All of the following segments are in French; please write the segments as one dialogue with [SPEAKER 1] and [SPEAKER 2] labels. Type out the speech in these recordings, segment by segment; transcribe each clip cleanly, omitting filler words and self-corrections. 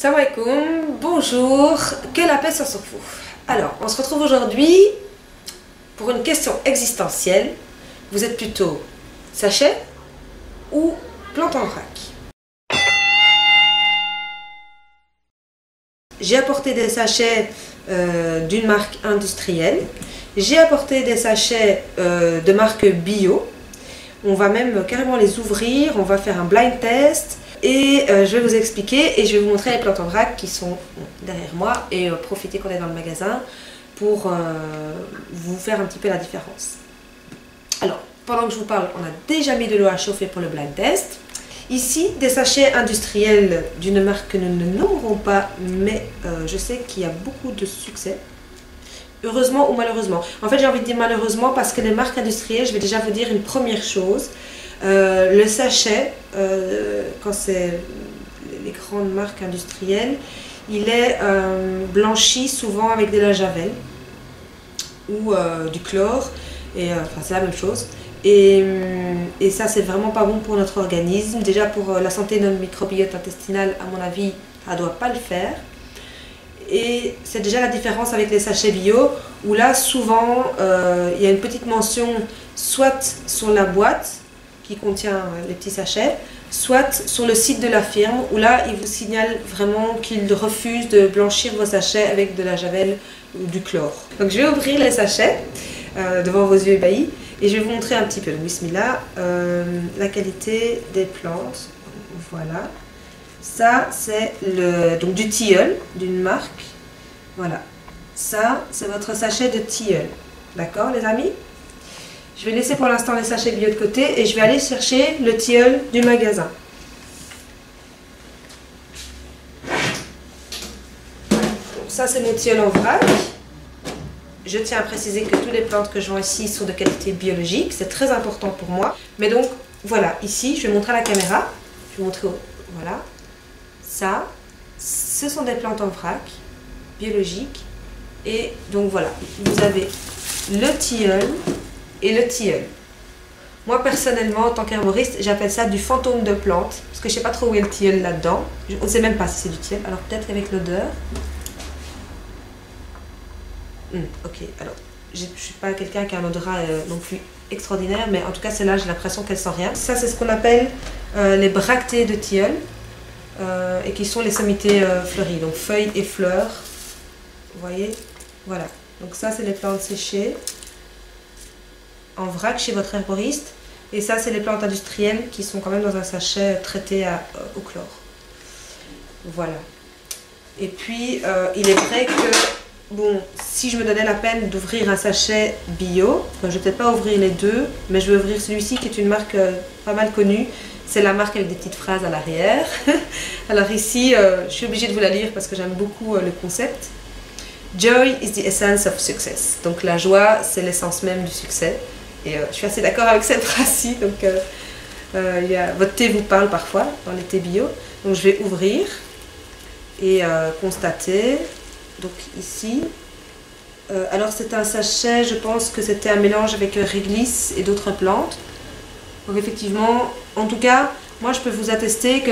[SPEAKER 1] Salam alaikum, bonjour, que la paix soit sur vous. Alors, on se retrouve aujourd'hui pour une question existentielle. Vous êtes plutôt sachet ou plante en vrac? J'ai apporté des sachets d'une marque industrielle. J'ai apporté des sachets de marque bio. On va même carrément les ouvrir, on va faire un blind test. Et je vais vous expliquer et je vais vous montrer les plantes en vrac qui sont derrière moi et profiter qu'on est dans le magasin pour vous faire un petit peu la différence. Alors, pendant que je vous parle, on a déjà mis de l'eau à chauffer pour le blind test. Ici, des sachets industriels d'une marque que nous ne nommerons pas, mais je sais qu'il y a beaucoup de succès. Heureusement ou malheureusement. En fait, j'ai envie de dire malheureusement parce que les marques industrielles, je vais déjà vous dire une première chose. Le sachet, quand c'est les grandes marques industrielles, il est blanchi souvent avec de la javel ou du chlore, et enfin c'est la même chose. Et ça, c'est vraiment pas bon pour notre organisme. Déjà pour la santé de notre microbiote intestinal, à mon avis, ça ne doit pas le faire. Et c'est déjà la différence avec les sachets bio, où là, souvent, il y a une petite mention, soit sur la boîte, qui contient les petits sachets, soit sur le site de la firme, où là, il vous signale vraiment qu'il refuse de blanchir vos sachets avec de la javel ou du chlore. Donc je vais ouvrir les sachets devant vos yeux ébahis, et je vais vous montrer un petit peu, donc bismillah, la qualité des plantes. Voilà. Ça, c'est donc du tilleul, d'une marque. Voilà. Ça, c'est votre sachet de tilleul. D'accord, les amis? Je vais laisser pour l'instant les sachets bio de côté et je vais aller chercher le tilleul du magasin. Donc ça, c'est mon tilleul en vrac. Je tiens à préciser que toutes les plantes que je vends ici sont de qualité biologique. C'est très important pour moi. Mais donc, voilà. Ici, je vais montrer à la caméra. Je vais montrer, voilà. Ça, ce sont des plantes en vrac, biologiques. Et donc voilà, vous avez le tilleul et le tilleul. Moi personnellement, en tant qu'herboriste, j'appelle ça du fantôme de plante, parce que je ne sais pas trop où est le tilleul là-dedans. On ne sait même pas si c'est du tilleul, alors peut-être avec l'odeur. Ok, alors, je ne suis pas quelqu'un qui a un odorat non plus extraordinaire, mais en tout cas celle-là, j'ai l'impression qu'elle sent rien. Ça, c'est ce qu'on appelle les bractées de tilleul. Et qui sont les sommités fleuries, donc feuilles et fleurs. Vous voyez, voilà. Donc ça, c'est les plantes séchées en vrac chez votre herboriste. Et ça, c'est les plantes industrielles qui sont quand même dans un sachet traité au chlore. Voilà. Et puis, il est vrai que, bon, si je me donnais la peine d'ouvrir un sachet bio, je ne vais peut-être pas ouvrir les deux, mais je vais ouvrir celui-ci qui est une marque pas mal connue. C'est la marque avec des petites phrases à l'arrière. Alors ici, je suis obligée de vous la lire parce que j'aime beaucoup le concept. Joy is the essence of success. Donc la joie, c'est l'essence même du succès. Et je suis assez d'accord avec cette phrase-ci. Donc votre thé vous parle parfois dans les thés bio. Donc je vais ouvrir et constater. Donc ici, alors c'est un sachet, je pense que c'était un mélange avec réglisse et d'autres plantes. Donc effectivement, en tout cas, moi je peux vous attester que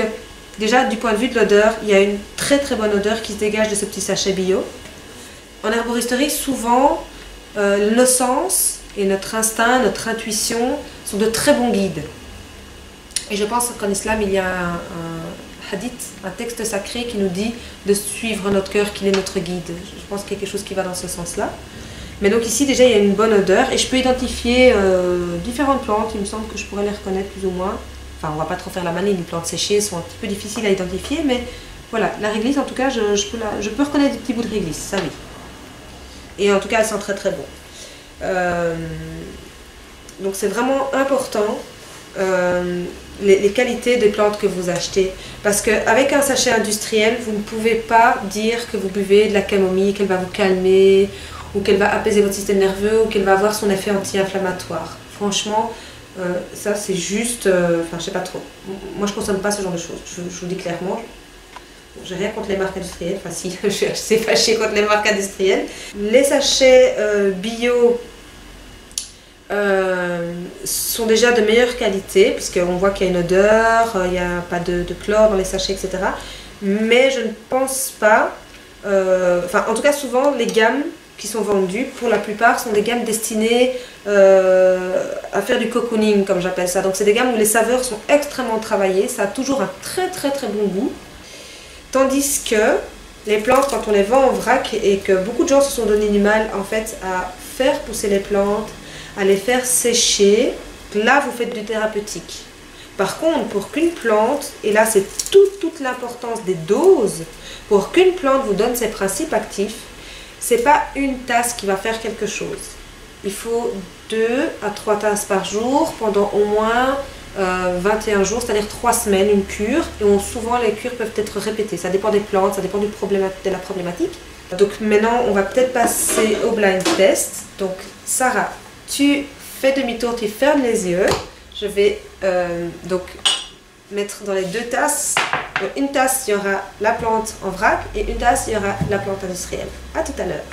[SPEAKER 1] déjà du point de vue de l'odeur, il y a une très très bonne odeur qui se dégage de ce petit sachet bio. En herboristerie, souvent, nos sens et notre instinct, notre intuition sont de très bons guides. Et je pense qu'en islam, il y a un hadith, un texte sacré qui nous dit de suivre notre cœur, qu'il est notre guide. Je pense qu'il y a quelque chose qui va dans ce sens-là. Mais donc ici déjà il y a une bonne odeur et je peux identifier différentes plantes, il me semble que je pourrais les reconnaître plus ou moins. Enfin on va pas trop faire la manie, les plantes séchées sont un petit peu difficiles à identifier, mais voilà, la réglisse en tout cas je peux reconnaître des petits bouts de réglisse, ça oui. Et en tout cas elle sent très très bon. Donc c'est vraiment important les qualités des plantes que vous achetez. Parce qu'avec un sachet industriel, vous ne pouvez pas dire que vous buvez de la camomille, qu'elle va vous calmer, ou qu'elle va apaiser votre système nerveux, ou qu'elle va avoir son effet anti-inflammatoire. Franchement, ça c'est juste... Enfin, je sais pas trop. Moi, je consomme pas ce genre de choses. Je vous dis clairement. J'ai rien contre les marques industrielles. Enfin, si, je suis assez fâchée contre les marques industrielles. Les sachets bio sont déjà de meilleure qualité, puisqu'on voit qu'il y a une odeur, il n'y a pas de chlore dans les sachets, etc. mais je ne pense pas, enfin en tout cas souvent les gammes qui sont vendues, pour la plupart, sont des gammes destinées à faire du cocooning, comme j'appelle ça. Donc c'est des gammes où les saveurs sont extrêmement travaillées, ça a toujours un très bon goût. Tandis que les plantes, quand on les vend en vrac, et que beaucoup de gens se sont donné du mal en fait à faire pousser les plantes, à les faire sécher, là vous faites du thérapeutique. Par contre, pour qu'une plante, et là c'est toute l'importance des doses, pour qu'une plante vous donne ses principes actifs, c'est pas une tasse qui va faire quelque chose. Il faut 2 à 3 tasses par jour pendant au moins 21 jours, c'est-à-dire 3 semaines, une cure. Et souvent les cures peuvent être répétées. Ça dépend des plantes, ça dépend de la problématique. Donc maintenant, on va peut-être passer au blind test. Donc Sarah, tu fais demi-tour, tu fermes les yeux. Je vais donc mettre dans les 2 tasses. Une tasse, il y aura la plante en vrac et une tasse, il y aura la plante industrielle. A tout à l'heure.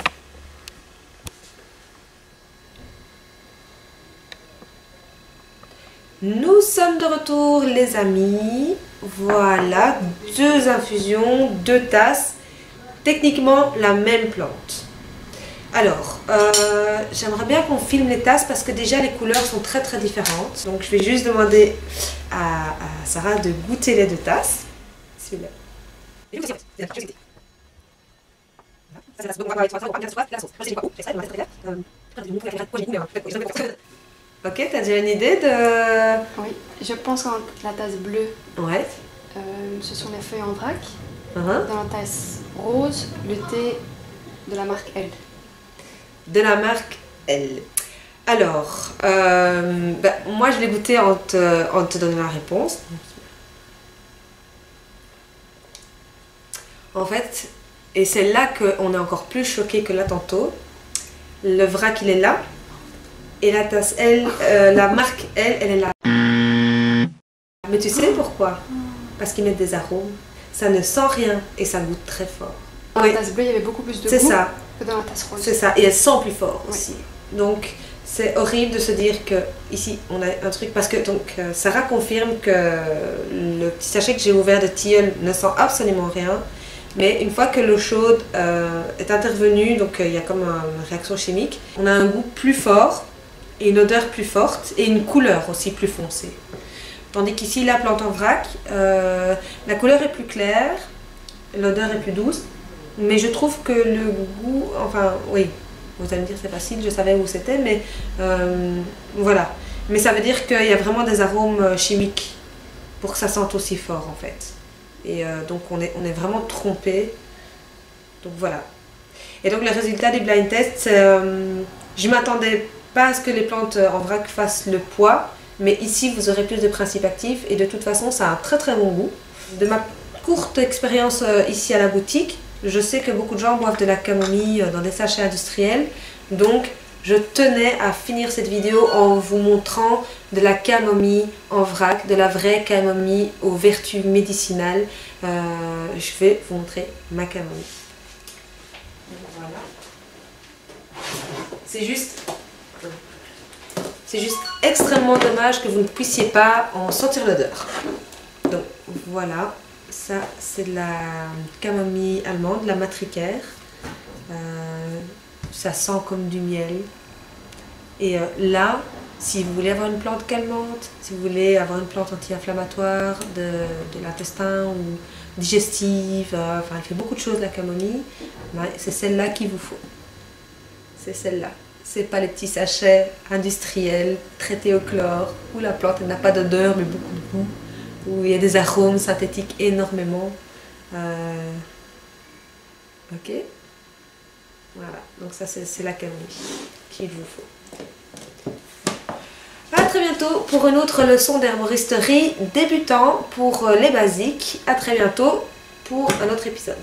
[SPEAKER 1] Nous sommes de retour les amis. Voilà, 2 infusions, 2 tasses. Techniquement la même plante. Alors, j'aimerais bien qu'on filme les tasses parce que déjà les couleurs sont très différentes. Donc je vais juste demander à Sarah de goûter les 2 tasses. Celui-là. Ok, t'as déjà une idée de...
[SPEAKER 2] Oui, je pense que la tasse bleue,
[SPEAKER 1] ouais.
[SPEAKER 2] Ce sont les feuilles en vrac.
[SPEAKER 1] Uh-huh.
[SPEAKER 2] Dans la tasse rose, le thé de la marque L.
[SPEAKER 1] De la marque L. Alors, moi je l'ai goûté en te donnant la réponse. En fait, et c'est là qu'on est encore plus choqué que là tantôt. Le vrac il est là. Et la tasse L, la marque L, elle est là. Mais tu sais pourquoi? Parce qu'ils mettent des arômes. Ça ne sent rien et ça goûte très fort.
[SPEAKER 2] Dans la tasse bleue, il y avait beaucoup plus de goût que dans la tasse rose.
[SPEAKER 1] C'est ça, et elle sent plus fort aussi. Donc c'est horrible de se dire que ici on a un truc, parce que donc Sarah confirme que le petit sachet que j'ai ouvert de tilleul ne sent absolument rien. Mais une fois que l'eau chaude est intervenue, donc il y a comme une réaction chimique, on a un goût plus fort et une odeur plus forte et une couleur aussi plus foncée. Tandis qu'ici, la plante en vrac, la couleur est plus claire, l'odeur est plus douce, mais je trouve que le goût, enfin oui, vous allez me dire c'est facile, je savais où c'était, mais voilà. Mais ça veut dire qu'il y a vraiment des arômes chimiques pour que ça sente aussi fort en fait. Et donc on est vraiment trompé. Donc voilà. Et donc le résultat du blind test, je m'attendais pas à ce que les plantes en vrac fassent le poids, mais ici vous aurez plus de principes actifs et de toute façon ça a un très bon goût. De ma courte expérience ici à la boutique, je sais que beaucoup de gens boivent de la camomille dans des sachets industriels, donc je tenais à finir cette vidéo en vous montrant de la camomille en vrac, de la vraie camomille aux vertus médicinales. Je vais vous montrer ma camomille. Voilà. C'est juste extrêmement dommage que vous ne puissiez pas en sentir l'odeur. Donc voilà, ça c'est de la camomille allemande, la matricaire. Ça sent comme du miel. Et là, si vous voulez avoir une plante calmante, si vous voulez avoir une plante anti-inflammatoire de l'intestin ou digestive, enfin elle fait beaucoup de choses la camomille, c'est celle-là qu'il vous faut. C'est celle-là. C'est pas les petits sachets industriels traités au chlore où la plante n'a pas d'odeur mais beaucoup de goût, où il y a des arômes synthétiques énormément. Ok. Voilà, donc ça c'est la camomille qu'il vous faut. A très bientôt pour une autre leçon d'herboristerie débutant pour les basiques. A très bientôt pour un autre épisode.